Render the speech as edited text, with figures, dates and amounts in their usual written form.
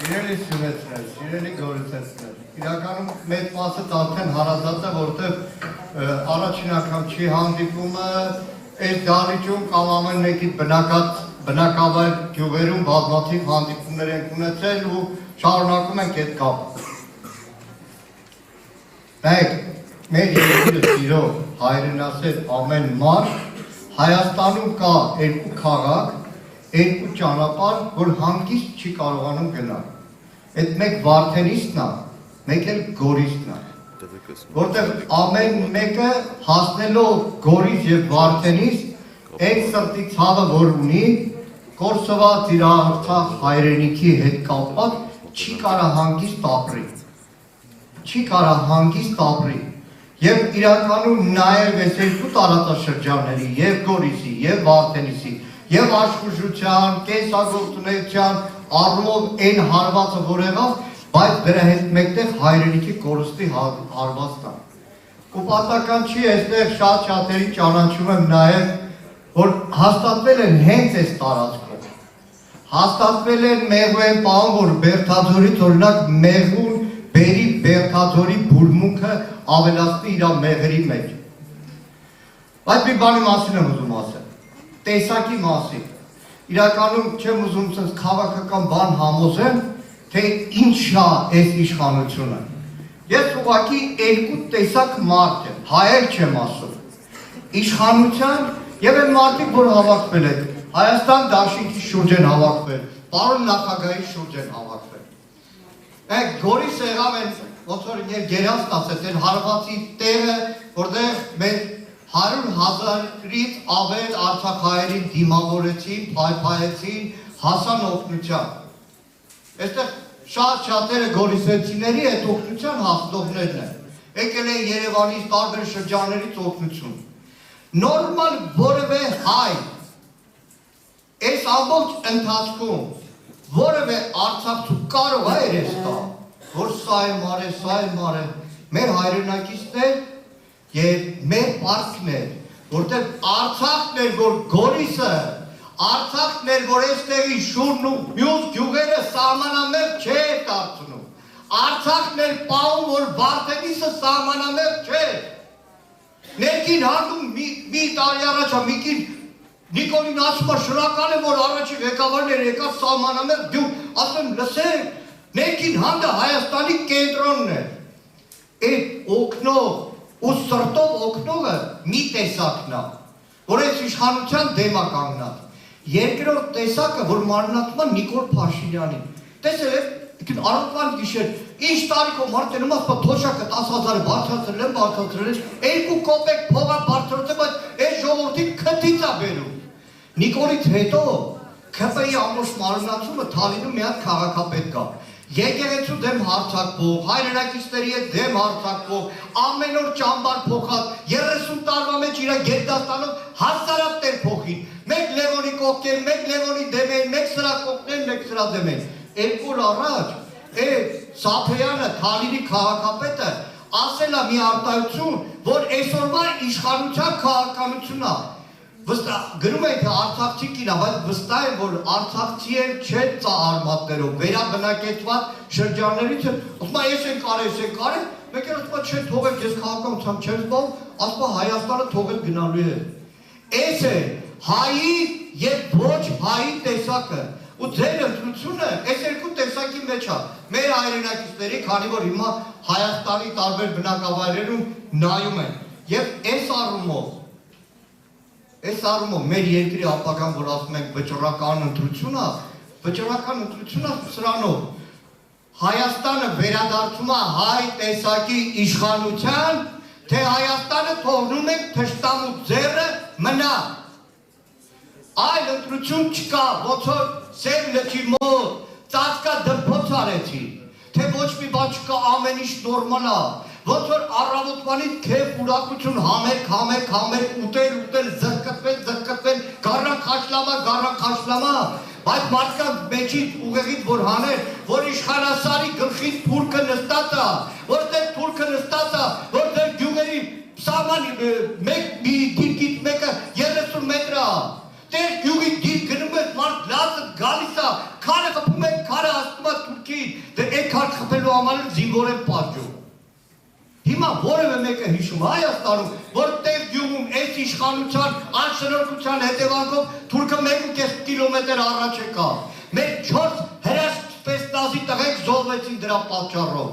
Իրելի սյունեցնել, իրելի գորեցեցնել, իրականում մեծ մասը արդեն հարազատ է, որտեղ առաջին անգամ չի հանդիպումը, այս դահլիճում կամ ամեն մեկից բնակավայր գյուղերում բազմաթիվ հանդիպումներ ենք ունեցել ու շարունակում ենք այդ կապը։ Նայեք, մեր երկիրը սիրող հայրենասեր ամեն մարդ Հայաստանում կա երկու քաղաք, երկու ճանապարհ, որ հանգիստ չի կարողանում գնալ։ Այդ մեկ Վարդենիսն է, մեկ էլ Գորիսն է։ Որտեղ ամեն մեկը հասնելով Գորիս եւ Վարդենիս, այդ սրտի ցավը որ ունի, կորսված իր Արցախ հայրենիքի հետ կապված չի կարող հանգիստ ապրի։ Չի կարող հանգիստ ապրի։ Եվ իրականում նաև այս երկու տարածաշրջանների, եւ Գորիսի, եւ Վարդենիսի, եւ աշխուժության, կենսագործունեության առումով այն հարվածը որ եղավ, բայց դրա հետ մեկտեղ հայրենիքի կորստի հարվածն է։ Ու պատահական չի, այստեղ շատ-շատերի ճանաչում եմ նաև, որ հաստատվել են հենց այս տարածքով։ Հաստատվել են Մեղու են պահում, որ Բերթաձորից օրինակ Մեղուն բերի Բերթաձորի բուրմունքը ավելացնի իր մեղրի մեջ։ Բայց մի բանի մասին եմ ուզում ասել, տեսակի մասին։ Իրականում չեմ ուզում ցած քաղաքական բան համոզեմ, թե ինչ է այս իշխանությունը։ Ես ուղղակի երկու տեսակ մարդ եմ, հայեր չեմ ասում։ Իշխանության եւ այն մարդիկ, որ հավաքվել են, Հայաստան դաշինքի շուրջ են հավաքվել, պարոն նախագահի շուրջ են հավաքվել։ Այդ Գորիս եղավ են ոնց որ գերազտ ասեց, այն հարվածի տեղը, որտեղ մեր 100,000-ից ավել արցախահայերին դիմավորեցին, փայփայեցին, հասան օգնության։ Այստեղ շատ-շատերը գորիսեցիների այդ օգնության հասնողներն են։ Եկել են Երևանից տարբեր շրջաններից օգնություն։ Նորմալ որևէ հայ այս ամբողջ ընթացքում որևէ արցախցու կարող է երես տա, որ սա է մարե, սա է մարե, մեր հայրենակիցներ և մեր պարքն էր, որտեղ Արցախն էր, որ Գորիսը, Արցախն էր, որ այստեղի շուրն ու մյուս գյուղերը սահմանամերձ չէ դարձնում, Արցախն էր պահում, որ Վարդենիսը սահմանամերձ չէ, ներքին հանդում մի տարի առաջ մի կին Նիկոլին ասում է շնորհակալ եմ, որ առաջի ղեկավարներ եկավ սահմանամերձ գյուղ, ասում լսեք, ներքին հանդը Հայաստանի կենտրոնն է, այդ օգնող ու սրտով օգնողը մի տեսակն է, որ այս իշխանության դեմ է կանգնած, երկրորդ տեսակը, որ մարմնացում է Նիկոլ Փաշինյանին, տեսել եք, առավոտվան գիշեր, ինչ տարիքով մարդը նոմ ասում է թոշակը 10,000-ը բարձրացրել եմ, 2 կոպեկ փողա բարձրացել, բայց այս ժողովրդին քթից է բերում։ Նիկոլից հետո ՔՊ-ի ամբողջ մարմնացումը Թալինում մի հատ քաղաքապետ կա։ Եկեղեցու դեմ հարձակվող, հայրենակիցների հետ դեմ հարձակվող, ամեն օր ճամբար փոխած, 30 տարվա մեջ իր գերդաստանով հասարակներ փոխին։ Մեկ Լևոնի կողքեն, մեկ Լևոնի դեմեն, մեկ սրա կողքեն, մեկ սրա դեմեն։ 2 օր առաջ Սափեյանը, Թալինի քաղաքապետը ասել է մի արտահայտություն, որ այսօրվա իշխանության քաղաքականությունն է։ Գրում է թե արցախցի կին է, բայց վստահ եմ, որ արցախցի են չեն արմատներով, վերաբնակեցված շրջաններից են, ասում է ես ենք արել, մեկ էլ ասում է չէ թողեք, ես քաղաքականությամբ չեմ զբաղվում, ասում է Հայաստանը թողել գնալու է։ Էս է հայի և ոչ հայի տեսակը, ու ձեր ընտրությունը այս երկու տեսակի մեջ է, մեր հայրենակիցների, քանի որ հիմա Հայաստանի տարբեր բնակավայրերում նայում են, և այս առումով մեր երկրի ապագան, որ ասում ենք վճռական ընտրությունը սրանով Հայաստանը վերադարձում է հայ տեսակի իշխանության, թե Հայաստանը թողնում ենք թշնամու ձեռը մնա։ Այլ ընտրություն չկա, ոնց որ Սև լճի մոտ ծածկա դմփոց արեցի, թե ոչ մի բան չկա, ամեն ինչ նորմալ է, ոնց որ առավոտվանից քեֆ ուրախություն համեր, ուտել, զրկտվել, գառան խաշլամա, բայց մարդկանց մեջից ուղեղից որ հաներ, որ իշխանասարի գլխին թուրքը նստած է, որտեղ թուրքը նստած է, որտեղ գյուղերի սահմանի մի դիրքից մեկը 30 մետր է, տեղ գյուղի դիրք գնում է, մարդ լացը գալիս է, քարը խփում է, քարը հասնում է խմքի, դե այդ հարկ խփելու համար զինվոր են պատժում։ Հիմա որևէ մեկը հիշում Հայաստանում, որ տեղ գյուղում այս իշխանության անշնորհքության հետևանքով թուրքը 1.5 կիլոմետր առաջ եկավ։ Մեր 4 հրաշք սպեցնազի տղեկ զոհվեցին դրա պատճառով։